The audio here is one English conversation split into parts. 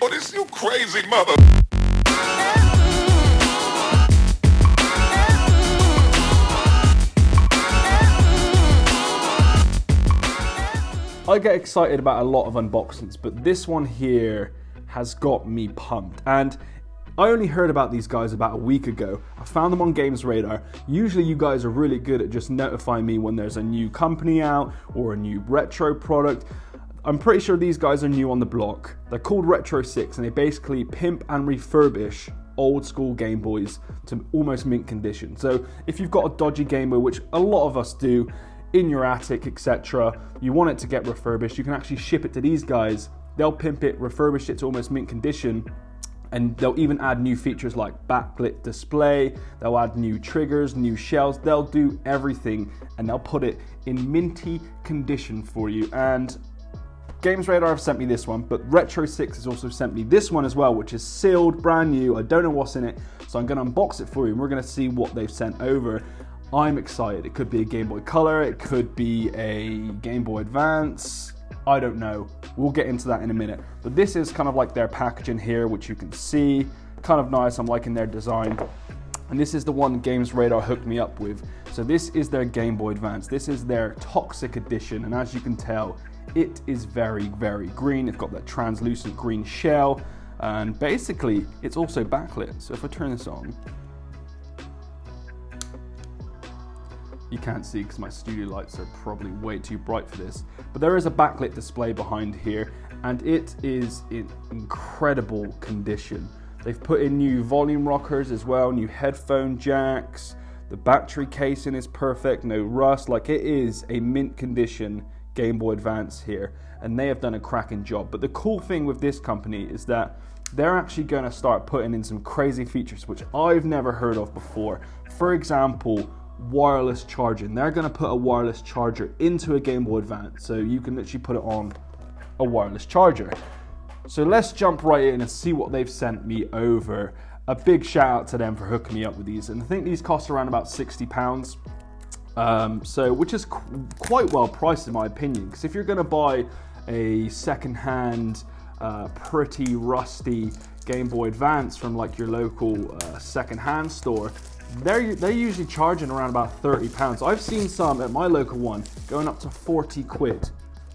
Oh, this you crazy mother. I get excited about a lot of unboxings, but this one here has got me pumped. And I only heard about these guys about a week ago. I found them on Games Radar. Usually you guys are really good at just notifying me when there's a new company out or a new retro product. I'm pretty sure these guys are new on the block. They're called RetroSix, and they basically pimp and refurbish old school Game Boys to almost mint condition. So if you've got a dodgy Game Boy, which a lot of us do, in your attic, etc., you want it to get refurbished, you can actually ship it to these guys. They'll pimp it, refurbish it to almost mint condition, and they'll even add new features like backlit display, they'll add new triggers, new shells, they'll do everything, and they'll put it in minty condition for you. And Games Radar have sent me this one, but RetroSix has also sent me this one as well, which is sealed, brand new. I don't know what's in it, so I'm going to unbox it for you, and we're going to see what they've sent over. I'm excited. It could be a Game Boy Color, it could be a Game Boy Advance, I don't know. We'll get into that in a minute. But this is kind of like their packaging here, which you can see. Kind of nice, I'm liking their design. And this is the one Games Radar hooked me up with. So this is their Game Boy Advance. This is their Toxic Edition, and as you can tell, it is very, very green. It's got that translucent green shell, and basically, it's also backlit. So if I turn this on, you can't see because my studio lights are probably way too bright for this, but there is a backlit display behind here, and it is in incredible condition. They've put in new volume rockers as well, new headphone jacks, the battery casing is perfect, no rust, like it is a mint condition Game Boy Advance here, and they have done a cracking job. But the cool thing with this company is that they're actually going to start putting in some crazy features which I've never heard of before. For example, wireless charging. They're going to put a wireless charger into a Game Boy Advance, so you can literally put it on a wireless charger. So let's jump right in and see what they've sent me over. A big shout out to them for hooking me up with these, and I think these cost around about £60. Which is quite well priced in my opinion, because if you're going to buy a second-hand, pretty rusty Game Boy Advance from like your local second-hand store, they're usually charging around about £30. I've seen some at my local one going up to 40 quid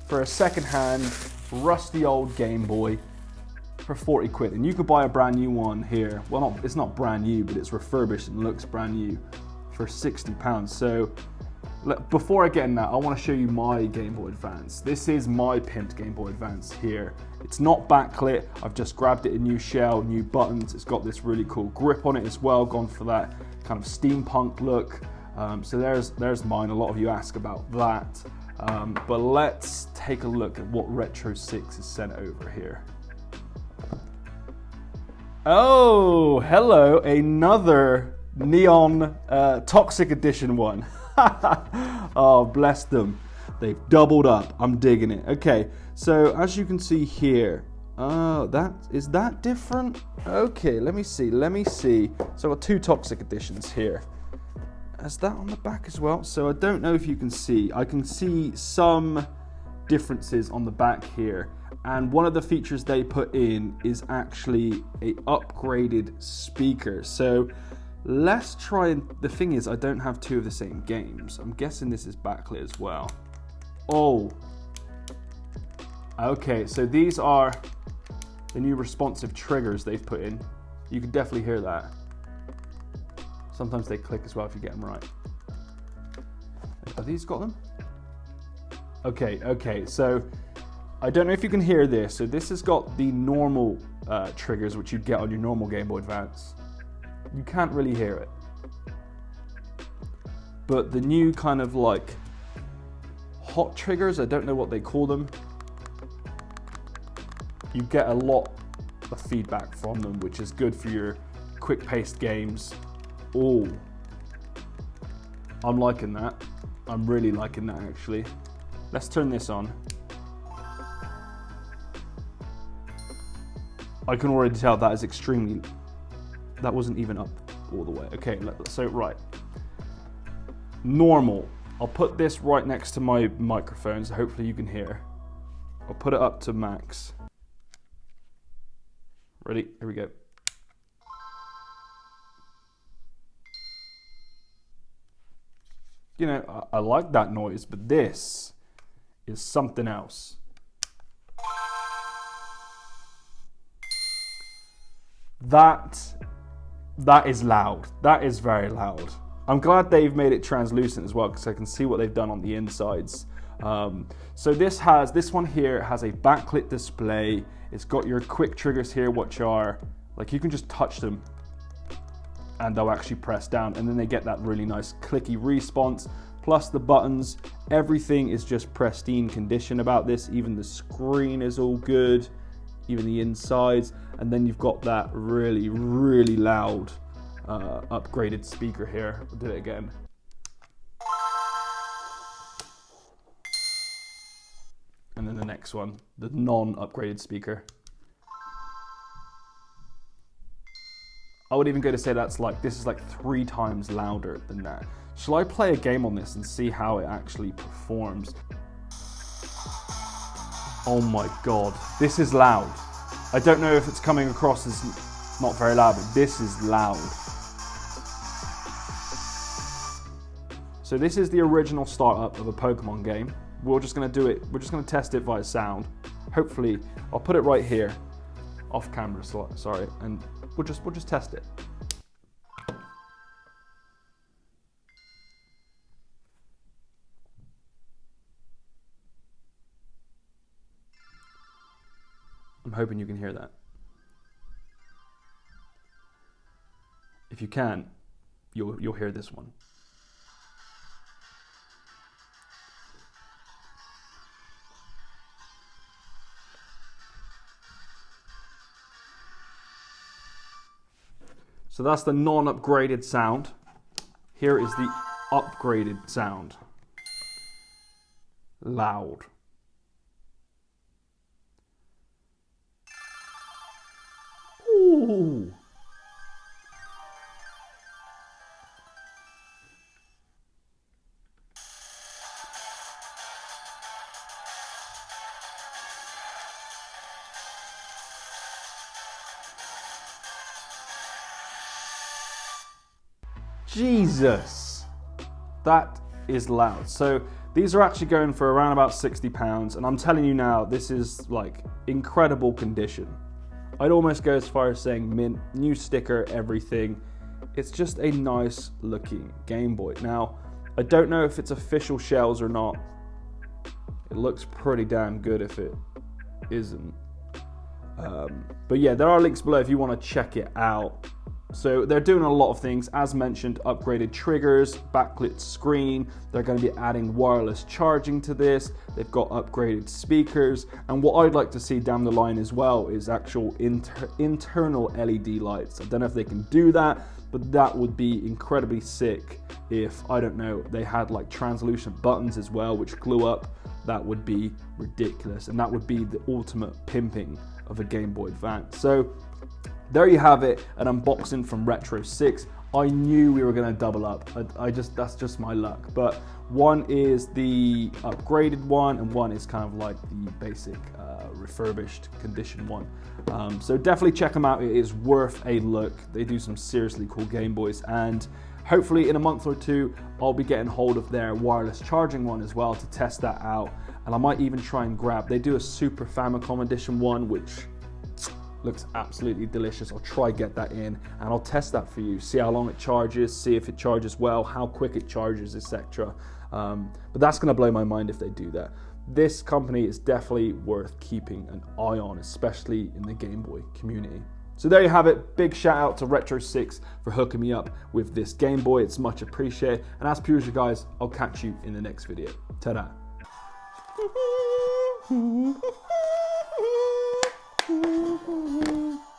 for a second-hand rusty old Game Boy for 40 quid, and you could buy a brand new one here. Well, it's not brand new, but it's refurbished and looks brand new for £60. So before I get in that, I want to show you my Game Boy Advance. This is my pimped Game Boy Advance here. It's not backlit. I've just grabbed it in new shell, new buttons. It's got this really cool grip on it as well, gone for that kind of steampunk look. So there's mine. A lot of you ask about that. But let's take a look at what RetroSix has sent over here. Oh, hello, another neon Toxic Edition one. Oh, bless them. They've doubled up. I'm digging it. Okay, so as you can see here, is that different? Okay, let me see. So I've got two Toxic Editions here. Is that on the back as well? So I don't know if you can see. I can see some differences on the back here. And one of the features they put in is actually a upgraded speaker. So let's try, and the thing is I don't have two of the same games. I'm guessing this is backlit as well. Oh, okay, so these are the new responsive triggers they've put in. You can definitely hear that. Sometimes they click as well if you get them right. Have these got them? Okay, so I don't know if you can hear this. So this has got the normal triggers which you'd get on your normal Game Boy Advance. You can't really hear it. But the new kind of like hot triggers, I don't know what they call them, you get a lot of feedback from them, which is good for your quick-paced games. Oh, I'm liking that. I'm really liking that actually. Let's turn this on. I can already tell that is extremely, that wasn't even up all the way. Okay, so right. Normal. I'll put this right next to my microphone so hopefully you can hear. I'll put it up to max. Ready? Here we go. You know, I like that noise, but this is something else. That is loud. That is very loud. I'm glad they've made it translucent as well, because I can see what they've done on the insides. So this one here has a backlit display. It's got your quick triggers here, which are like you can just touch them and they'll actually press down, and then they get that really nice clicky response. Plus the buttons, everything is just pristine condition about this. Even the screen is all good, even the insides. And then you've got that really, really loud upgraded speaker here. We'll do it again. And then the next one, the non-upgraded speaker. I would even go to say this is like 3 times louder than that. Shall I play a game on this and see how it actually performs? Oh my God, this is loud. I don't know if it's coming across as not very loud, but this is loud. So this is the original startup of a Pokemon game. We're just gonna do it, we're just gonna test it via sound. Hopefully, I'll put it right here, off camera, sorry, and we'll just test it. I'm hoping you can hear that. If you can, you'll hear this one. So that's the non-upgraded sound. Here is the upgraded sound. Loud. Ooh. Jesus, that is loud. So these are actually going for around about £60, and I'm telling you now, this is like incredible condition. I'd almost go as far as saying mint, new sticker, everything. It's just a nice looking Game Boy. Now, I don't know if it's official shells or not. It looks pretty damn good if it isn't. But yeah, there are links below if you want to check it out. So they're doing a lot of things, as mentioned, upgraded triggers, backlit screen. They're going to be adding wireless charging to this. They've got upgraded speakers. And what I'd like to see down the line as well is actual internal LED lights. I don't know if they can do that, but that would be incredibly sick if, I don't know, they had like translucent buttons as well, which glue up. That would be ridiculous. And that would be the ultimate pimping of a Game Boy Advance. So there you have it, an unboxing from RetroSix. I knew we were going to double up. That's just my luck. But one is the upgraded one, and one is kind of like the basic refurbished condition one. So definitely check them out. It is worth a look. They do some seriously cool Game Boys, and hopefully in a month or two, I'll be getting hold of their wireless charging one as well to test that out. And I might even try and grab, they do a Super Famicom edition one, which looks absolutely delicious. I'll try get that in and I'll test that for you, see how long it charges, see if it charges well, how quick it charges, etc. But that's gonna blow my mind if they do that. This company is definitely worth keeping an eye on, especially in the Game Boy community. So there you have it. Big shout out to RetroSix for hooking me up with this Game Boy. It's much appreciated. And as per usual, guys, I'll catch you in the next video. Ta-da.